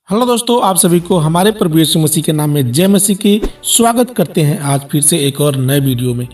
Hello दोस्तों, आप सभी को हमारे प्रभु यीशु मसीह के नाम में जय मसीह की स्वागत करते हैं। आज फिर से एक और नए वीडियो में।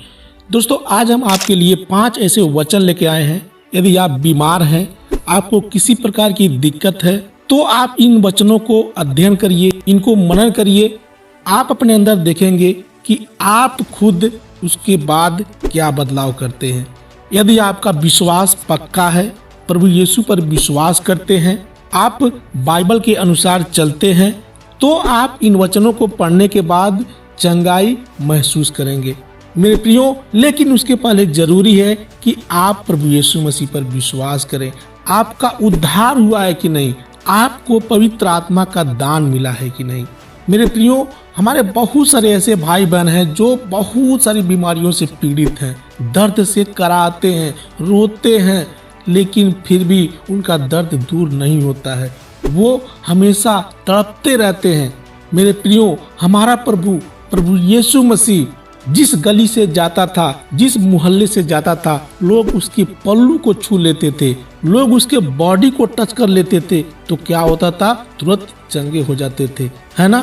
दोस्तों, आज हम आपके लिए 5 ऐसे वचन लेके आए हैं। यदि आप बीमार हैं, आपको किसी प्रकार की दिक्कत है, तो आप इन वचनों को अध्ययन करिए, इनको मनन करिए। आप अपने अंदर देखेंगे कि आप खुद उसके बाद क्या बदलाव करते हैं। यदि आपका विश्वास पक्का है, प्रभु यीशु पर विश्वास करते हैं, आप बाइबल के अनुसार चलते हैं, तो आप इन वचनों को पढ़ने के बाद चंगाई महसूस करेंगे मेरे प्रियो। लेकिन उसके पहले जरूरी है कि आप प्रभु यीशु मसीह पर विश्वास करें। आपका उद्धार हुआ है कि नहीं, आपको पवित्र आत्मा का दान मिला है कि नहीं। मेरे प्रियो, हमारे बहुत सारे ऐसे भाई बहन हैं जो बहुत सारी बीमारियों से पीड़ित हैं, दर्द से कराहते हैं, रोते हैं, लेकिन फिर भी उनका दर्द दूर नहीं होता है। वो हमेशा तड़पते रहते हैं। मेरे प्रियो, हमारा प्रभु यीशु मसीह जिस गली से जाता था, जिस मोहल्ले से जाता था, लोग उसके पल्लू को छू लेते थे, लोग उसके बॉडी को टच कर लेते थे, तो क्या होता था? तुरंत चंगे हो जाते थे, है ना?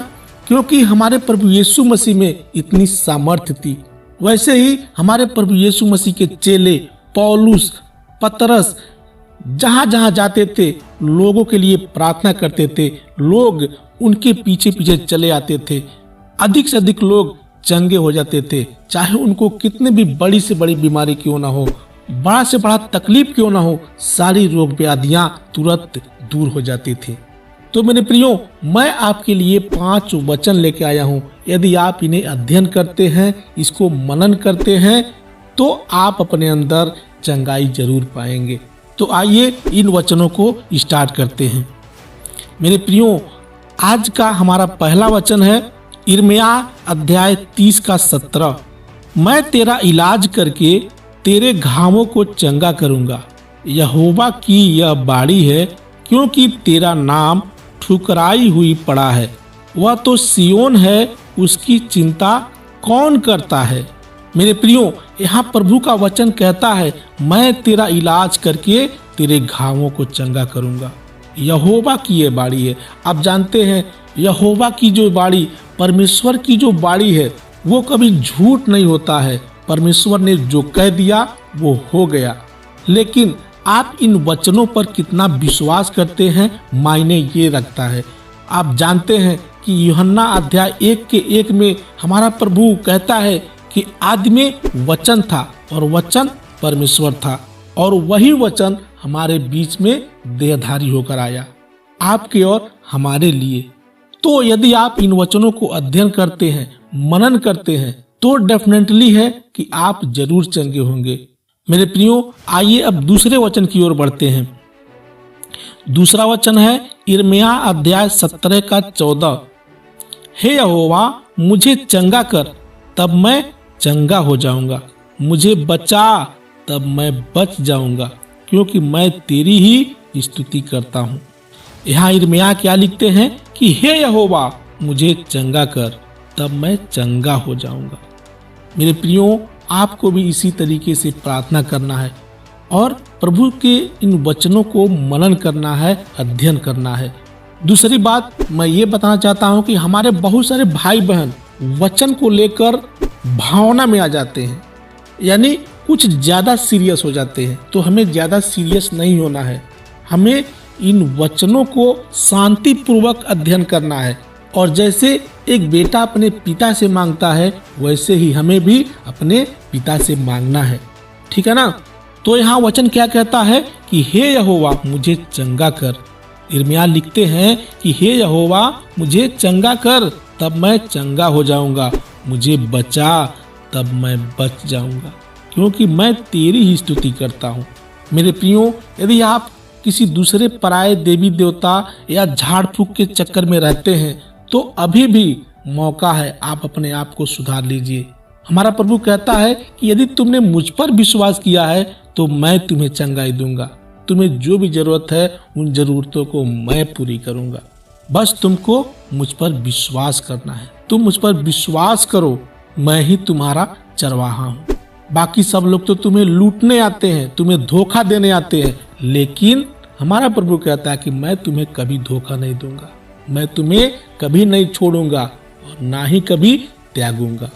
क्योंकि हमारे प्रभु यीशु मसीह में इतनी सामर्थ्य थी। वैसे ही हमारे प्रभु यीशु मसीह के चेले पौलुस, पतरस जहां जहां जाते थे, लोगों के लिए प्रार्थना करते थे, लोग उनके पीछे पीछे चले आते थे, अधिक से अधिक लोग चंगे हो जाते थे। चाहे उनको कितने भी बड़ी से बड़ी बीमारी क्यों ना हो, बड़ा से बड़ा तकलीफ क्यों ना हो, सारी रोग व्याधियां तुरंत दूर हो जाती थी। तो मेरे प्रियो, मैं आपके लिए 5 वचन लेके आया हूं। यदि आप इन्हें अध्ययन करते हैं, इसको मनन करते हैं, तो आप अपने अंदर चंगाई जरूर पाएंगे। तो आइए इन वचनों को स्टार्ट करते हैं। मेरे प्रियो, आज का हमारा पहला वचन है यिर्मयाह अध्याय 30 का 17। मैं तेरा इलाज करके तेरे घावों को चंगा करूंगा, यहोवा की यह बाड़ी है, क्योंकि तेरा नाम ठुकराई हुई पड़ा है। वह तो सियोन है, उसकी चिंता कौन करता है। मेरे प्रियो, यहाँ प्रभु का वचन कहता है, मैं तेरा इलाज करके तेरे घावों को चंगा करूंगा। यहोवा की ये बाड़ी है। आप जानते हैं, यहोवा की जो बाड़ी, परमेश्वर की जो बाड़ी है, वो कभी झूठ नहीं होता है। परमेश्वर ने जो कह दिया वो हो गया। लेकिन आप इन वचनों पर कितना विश्वास करते हैं, मायने ये रखता है। आप जानते हैं कि यूहन्ना अध्याय 1 के 1 में हमारा प्रभु कहता है कि आदि में वचन था और वचन परमेश्वर था, और वही वचन हमारे बीच में देहधारी होकर आया, आपके और हमारे लिए। तो यदि आप इन वचनों को अध्ययन करते हैं, मनन करते हैं, तो डेफिनेटली है कि आप जरूर चंगे होंगे। मेरे प्रियो, आइए अब दूसरे वचन की ओर बढ़ते हैं। दूसरा वचन है यिर्मयाह अध्याय 17 का 14। हे यहोवा, मुझे चंगा कर, तब मैं चंगा हो जाऊंगा, मुझे बचा, तब मैं बच जाऊंगा, क्योंकि मैं तेरी ही स्तुति करता हूँ। यहाँ यिर्मयाह क्या लिखते हैं कि हे यहोवा, मुझे चंगा कर, तब मैं चंगा हो जाऊंगा। मेरे प्रियो, आपको भी इसी तरीके से प्रार्थना करना है और प्रभु के इन वचनों को मनन करना है, अध्ययन करना है। दूसरी बात मैं ये बताना चाहता हूँ कि हमारे बहुत सारे भाई बहन वचन को लेकर भावना में आ जाते हैं, यानी कुछ ज्यादा सीरियस हो जाते हैं। तो हमें ज्यादा सीरियस नहीं होना है। हमें इन वचनों को शांति पूर्वक अध्ययन करना है, और जैसे एक बेटा अपने पिता से मांगता है, वैसे ही हमें भी अपने पिता से मांगना है। ठीक है ना? तो यहाँ वचन क्या कहता है कि हे यहोवा, मुझे चंगा कर। यिर्मयाह लिखते हैं कि हे यहोवा, मुझे चंगा कर, तब मैं चंगा हो जाऊंगा, मुझे बचा, तब मैं बच जाऊंगा, क्योंकि मैं तेरी ही स्तुति करता हूँ। मेरे प्रियो, यदि आप किसी दूसरे पराये देवी देवता या झाड़ फूक के चक्कर में रहते हैं, तो अभी भी मौका है, आप अपने आप को सुधार लीजिए। हमारा प्रभु कहता है कि यदि तुमने मुझ पर विश्वास किया है, तो मैं तुम्हें चंगाई दूंगा। तुम्हें जो भी जरूरत है, उन जरूरतों को मैं पूरी करूंगा। बस तुमको मुझ पर विश्वास करना है। तुम मुझ पर विश्वास करो, मैं ही तुम्हारा चरवाहा हूँ। बाकी सब लोग तो तुम्हें लूटने आते हैं, तुम्हें धोखा देने आते हैं, लेकिन हमारा प्रभु कहता है कि मैं तुम्हें कभी धोखा नहीं दूंगा। मैं तुम्हें कभी नहीं छोड़ूंगा और ना ही कभी त्यागूंगा।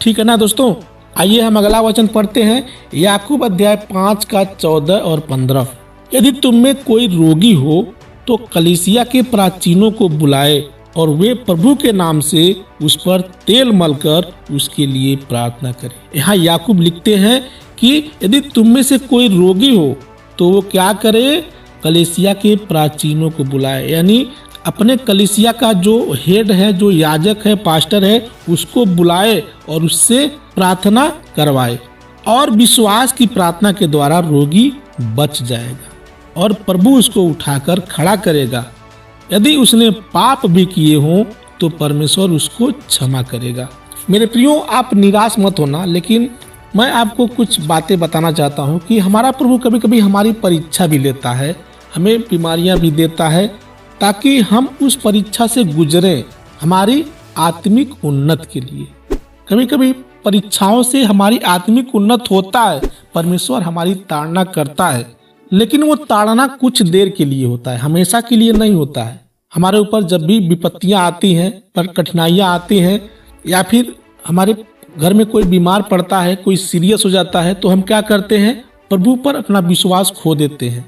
ठीक है ना दोस्तों, आइए हम अगला वचन पढ़ते हैं, याकूब अध्याय 5 का 14 और 15। यदि तुम में कोई रोगी हो तो कलीसिया के प्राचीनों को बुलाए और वे प्रभु के नाम से उस पर तेल मलकर उसके लिए प्रार्थना करें। यहाँ याकूब लिखते हैं कि यदि तुम में से कोई रोगी हो तो वो क्या करे, कलीसिया के प्राचीनों को बुलाए, यानी अपने कलीसिया का जो हेड है, जो याजक है, पास्टर है, उसको बुलाए और उससे प्रार्थना करवाए और विश्वास की प्रार्थना के द्वारा रोगी बच जाएगा और प्रभु उसको उठाकर खड़ा करेगा। यदि उसने पाप भी किए हों तो परमेश्वर उसको क्षमा करेगा। मेरे प्रियो, आप निराश मत होना, लेकिन मैं आपको कुछ बातें बताना चाहता हूँ कि हमारा प्रभु कभी कभी हमारी परीक्षा भी लेता है, हमें बीमारियां भी देता है ताकि हम उस परीक्षा से गुजरें हमारी आत्मिक उन्नत के लिए। कभी कभी परीक्षाओं से हमारी आत्मिक उन्नत होता है, परमेश्वर हमारी ताड़ना करता है, लेकिन वो ताड़ना कुछ देर के लिए होता है, हमेशा के लिए नहीं होता है। हमारे ऊपर जब भी विपत्तियां आती हैं, पर कठिनाइयां आती हैं, या फिर हमारे घर में कोई बीमार पड़ता है, कोई सीरियस हो जाता है, तो हम क्या करते हैं, प्रभु पर अपना विश्वास खो देते हैं,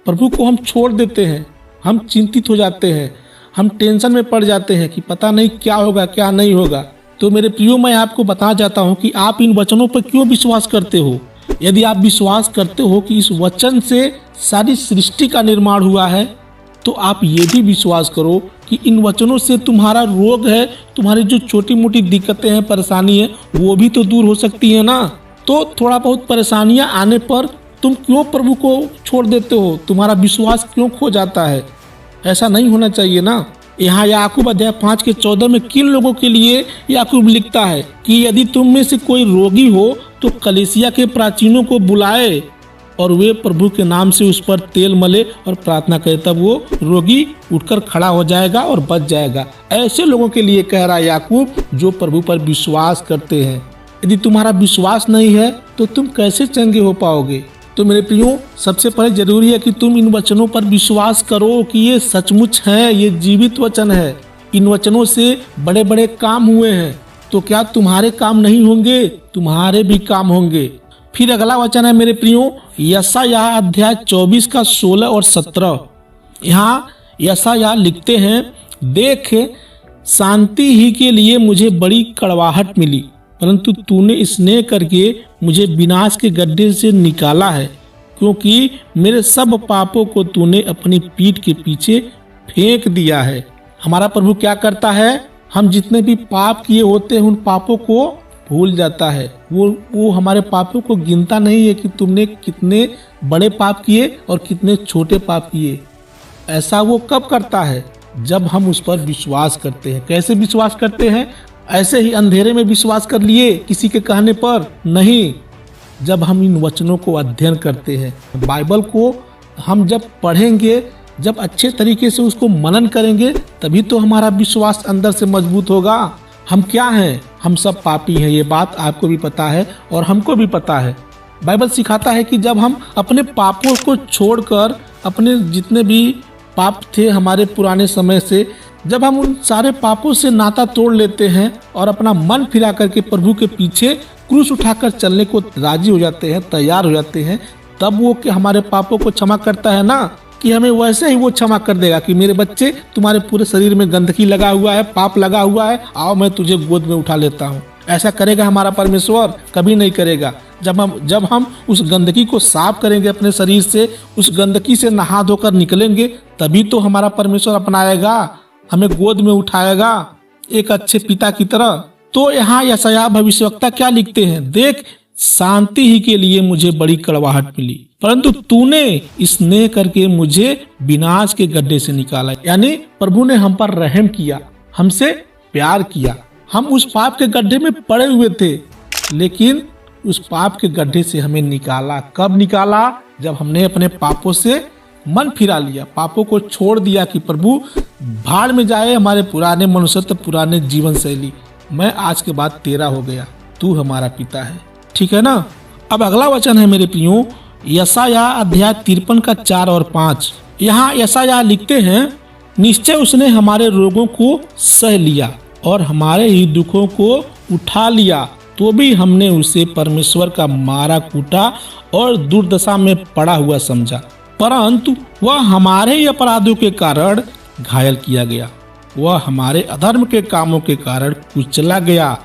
प्रभु को हम छोड़ देते हैं, हम चिंतित हो जाते हैं, हम टेंशन में पड़ जाते हैं कि पता नहीं क्या होगा क्या नहीं होगा। तो मेरे प्रियो, मैं आपको बताना चाहता हूँ कि आप इन वचनों पर क्यों विश्वास करते हो। यदि आप विश्वास करते हो कि इस वचन से सारी सृष्टि का निर्माण हुआ है, तो आप ये भी विश्वास करो कि इन वचनों से तुम्हारा रोग है, तुम्हारी जो छोटी मोटी दिक्कतें हैं, परेशानी है, वो भी तो दूर हो सकती है ना। तो थोड़ा बहुत परेशानियां आने पर तुम क्यों प्रभु को छोड़ देते हो, तुम्हारा विश्वास क्यों खो जाता है। ऐसा नहीं होना चाहिए ना। यहाँ याकूब अध्याय 5 के 14 में किन लोगों के लिए याकूब लिखता है कि यदि तुम में से कोई रोगी हो तो कलीसिया के प्राचीनों को बुलाए और वे प्रभु के नाम से उस पर तेल मले और प्रार्थना करे, तब वो रोगी उठकर खड़ा हो जाएगा और बच जाएगा। ऐसे लोगों के लिए कह रहा है याकूब, जो प्रभु पर विश्वास करते हैं। यदि तुम्हारा विश्वास नहीं है तो तुम कैसे चंगे हो पाओगे। तो मेरे प्रियो, सबसे पहले जरूरी है कि तुम इन वचनों पर विश्वास करो कि ये सचमुच है, ये जीवित वचन है। इन वचनों से बड़े बड़े काम हुए हैं, तो क्या तुम्हारे काम नहीं होंगे? तुम्हारे भी काम होंगे। फिर अगला वचन है मेरे प्रियो, यशायाह अध्याय 24 का 16 और 17। यहाँ यशायाह लिखते हैं, देख शांति ही के लिए मुझे बड़ी कड़वाहट मिली, परंतु तूने स्नेह करके मुझे विनाश के गड्ढे से निकाला है, क्योंकि मेरे सब पापों को तूने अपनी पीठ के पीछे फेंक दिया है। हमारा प्रभु क्या करता है, हम जितने भी पाप किए होते हैं उन पापों को भूल जाता है। वो हमारे पापों को गिनता नहीं है कि तुमने कितने बड़े पाप किए और कितने छोटे पाप किए। ऐसा वो कब करता है, जब हम उस पर विश्वास करते हैं। कैसे विश्वास करते हैं? ऐसे ही अंधेरे में विश्वास कर लिए किसी के कहने पर नहीं। जब हम इन वचनों को अध्ययन करते हैं, बाइबल को हम जब पढ़ेंगे, जब अच्छे तरीके से उसको मनन करेंगे, तभी तो हमारा विश्वास अंदर से मजबूत होगा। हम क्या हैं? हम सब पापी हैं, ये बात आपको भी पता है और हमको भी पता है। बाइबल सिखाता है कि जब हम अपने पापों को छोड़कर, अपने जितने भी पाप थे हमारे पुराने समय से, जब हम उन सारे पापों से नाता तोड़ लेते हैं और अपना मन फिरा करके प्रभु के पीछे क्रूस उठाकर चलने को राजी हो जाते हैं, तैयार हो जाते हैं, तब वो कि हमारे पापों को क्षमा करता है ना, कि हमें वैसे ही वो क्षमा कर देगा कि मेरे बच्चे, तुम्हारे पूरे शरीर में गंदगी लगा हुआ है, पाप लगा हुआ है, आओ मैं तुझे गोद में उठा लेता हूँ। ऐसा करेगा हमारा परमेश्वर? कभी नहीं करेगा। जब हम उस गंदगी को साफ करेंगे अपने शरीर से, उस गंदगी से नहा धोकर निकलेंगे, तभी तो हमारा परमेश्वर अपनाएगा, हमें गोद में उठाएगा एक अच्छे पिता की तरह। तो यहाँ यशायाह भविष्यवक्ता क्या लिखते हैं, देख शांति ही के लिए मुझे बड़ी कड़वाहट मिली, परंतु तूने स्नेह करके मुझे विनाश के गड्ढे से निकाला। यानी प्रभु ने हम पर रहम किया, हमसे प्यार किया। हम उस पाप के गड्ढे में पड़े हुए थे, लेकिन उस पाप के गड्ढे से हमें निकाला। कब निकाला? जब हमने अपने पापों से मन फिरा लिया, पापों को छोड़ दिया कि प्रभु भाड़ में जाए हमारे पुराने मनुष्यत्व, पुराने जीवन शैली। मैं आज के बाद तेरा हो गया, तू हमारा पिता है। ठीक है ना। अब अगला वचन है मेरे प्रियो, यशायाह अध्याय 53 का 4 और 5। यहाँ यशायाह लिखते हैं, निश्चय उसने हमारे रोगों को सह लिया और हमारे ही दुखों को उठा लिया, तो भी हमने उसे परमेश्वर का मारा कूटा और दुर्दशा में पड़ा हुआ समझा। परंतु वह हमारे ही अपराधों के कारण घायल किया गया, वह हमारे अधर्म के कामों के कारण कुचला गया।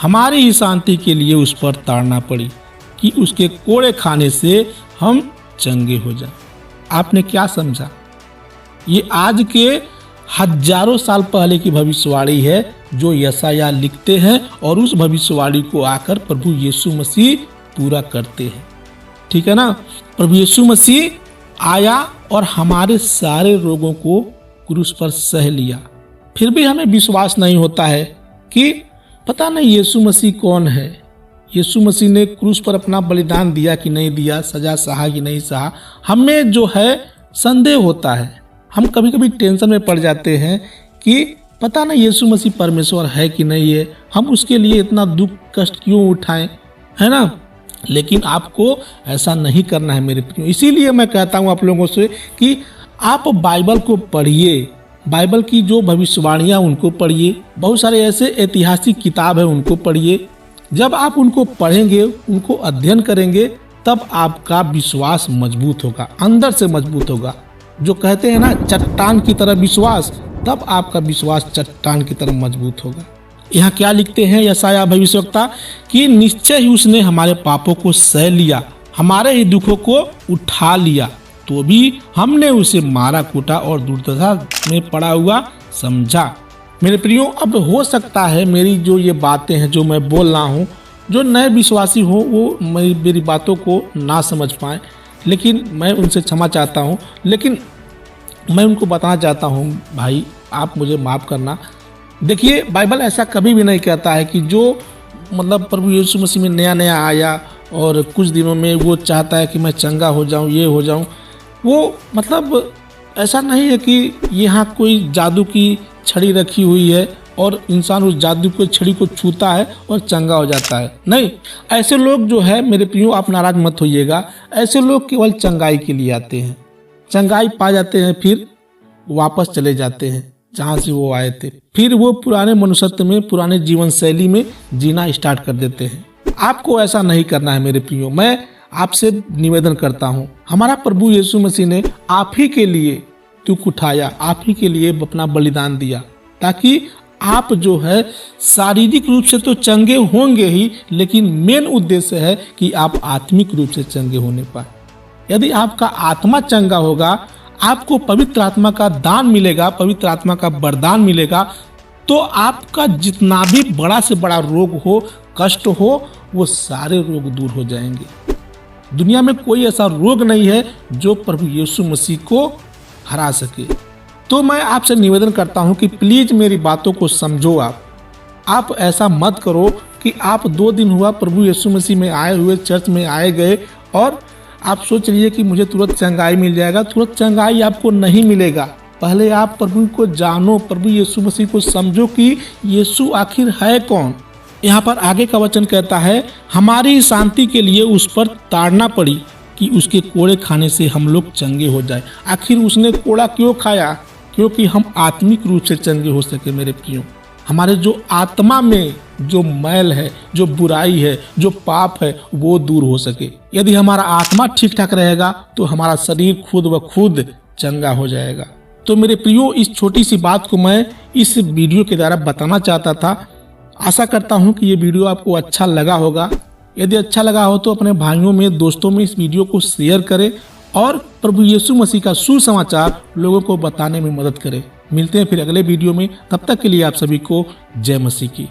हमारी ही शांति के लिए उस पर ताड़ना पड़ी कि उसके कोड़े खाने से हम चंगे हो जाएं। आपने क्या समझा? ये आज के हजारों साल पहले की भविष्यवाणी है जो यशायाह लिखते हैं और उस भविष्यवाणी को आकर प्रभु यीशु मसीह पूरा करते हैं। ठीक है ना? प्रभु यीशु मसीह आया और हमारे सारे रोगों को क्रूस पर सह लिया। फिर भी हमें विश्वास नहीं होता है कि पता नहीं यीशु मसीह कौन है, यीशु मसीह ने क्रूस पर अपना बलिदान दिया कि नहीं दिया, सजा सहा कि नहीं सहा। हमें जो है संदेह होता है, हम कभी कभी टेंशन में पड़ जाते हैं कि पता नहीं यीशु मसीह परमेश्वर है कि नहीं है, हम उसके लिए इतना दुख कष्ट क्यों उठाएं, है ना? लेकिन आपको ऐसा नहीं करना है मेरे प्रियो। इसीलिए मैं कहता हूँ आप लोगों से कि आप बाइबल को पढ़िए, बाइबल की जो भविष्यवाणियाँ उनको पढ़िए, बहुत सारे ऐसे ऐतिहासिक किताब है उनको पढ़िए। जब आप उनको पढ़ेंगे, उनको अध्ययन करेंगे, तब आपका विश्वास मजबूत होगा, अंदर से मजबूत होगा। जो कहते हैं ना चट्टान की तरह विश्वास, तब आपका विश्वास चट्टान की तरह मजबूत होगा। यहाँ क्या लिखते हैं यशायाह भविष्यवक्ता कि निश्चय ही उसने हमारे पापों को सह लिया, हमारे ही दुखों को उठा लिया, तो भी हमने उसे मारा कूटा और दुर्दशा में पड़ा हुआ समझा। मेरे प्रियो, अब हो सकता है मेरी जो ये बातें हैं जो मैं बोल रहा हूँ, जो नए विश्वासी हो वो मेरी बातों को ना समझ पाए, लेकिन मैं उनसे क्षमा चाहता हूँ। लेकिन मैं उनको बताना चाहता हूँ, भाई आप मुझे माफ़ करना। देखिए, बाइबल ऐसा कभी भी नहीं कहता है कि जो मतलब प्रभु यीशु मसीह में नया नया आया और कुछ दिनों में वो चाहता है कि मैं चंगा हो जाऊँ, ये हो जाऊँ। वो मतलब ऐसा नहीं है कि यहाँ कोई जादू की छड़ी रखी हुई है और इंसान उस जादू को छड़ी को छूता है और चंगा हो जाता है। नहीं, ऐसे लोग जो है मेरे प्रियो, आप नाराज मत होइएगा, ऐसे लोग केवल चंगाई के लिए आते हैं, चंगाई पा जाते हैं, फिर वापस चले जाते हैं जहाँ से वो आए थे, फिर वो पुराने मनुष्यत्व में, पुराने जीवन शैली में जीना स्टार्ट कर देते हैं। आपको ऐसा नहीं करना है मेरे प्रियो। मैं आपसे निवेदन करता हूँ, हमारा प्रभु यीशु मसीह ने आप ही के लिए दुख उठाया, आप ही के लिए अपना बलिदान दिया, ताकि आप जो है शारीरिक रूप से तो चंगे होंगे ही, लेकिन मेन उद्देश्य है कि आप आत्मिक रूप से चंगे होने पाए। यदि आपका आत्मा चंगा होगा, आपको पवित्र आत्मा का दान मिलेगा, पवित्र आत्मा का वरदान मिलेगा, तो आपका जितना भी बड़ा से बड़ा रोग हो, कष्ट हो, वो सारे रोग दूर हो जाएंगे। दुनिया में कोई ऐसा रोग नहीं है जो प्रभु यीशु मसीह को हरा सके। तो मैं आपसे निवेदन करता हूं कि प्लीज मेरी बातों को समझो। आप ऐसा मत करो कि आप 2 दिन हुआ प्रभु यीशु मसीह में आए हुए, चर्च में आए गए और आप सोच रहिए कि मुझे तुरंत चंगाई मिल जाएगा। तुरंत चंगाई आपको नहीं मिलेगा। पहले आप प्रभु को जानो, प्रभु यीशु मसीह को समझो कि यीशु आखिर है कौन। यहाँ पर आगे का वचन कहता है, हमारी शांति के लिए उस पर ताड़ना पड़ी कि उसके कोड़े खाने से हम लोग चंगे हो जाए। आखिर उसने कोड़ा क्यों खाया? क्योंकि हम आत्मिक रूप से चंगे हो सके मेरे प्रियो। हमारे जो आत्मा में जो मैल है, जो बुराई है, जो पाप है, वो दूर हो सके। यदि हमारा आत्मा ठीक ठाक रहेगा तो हमारा शरीर खुद व खुद चंगा हो जाएगा। तो मेरे प्रियो, इस छोटी सी बात को मैं इस वीडियो के द्वारा बताना चाहता था। आशा करता हूँ कि ये वीडियो आपको अच्छा लगा होगा। यदि अच्छा लगा हो तो अपने भाइयों में, दोस्तों में इस वीडियो को शेयर करें और प्रभु यीशु मसीह का सुसमाचार लोगों को बताने में मदद करें। मिलते हैं फिर अगले वीडियो में, तब तक के लिए आप सभी को जय मसीह की।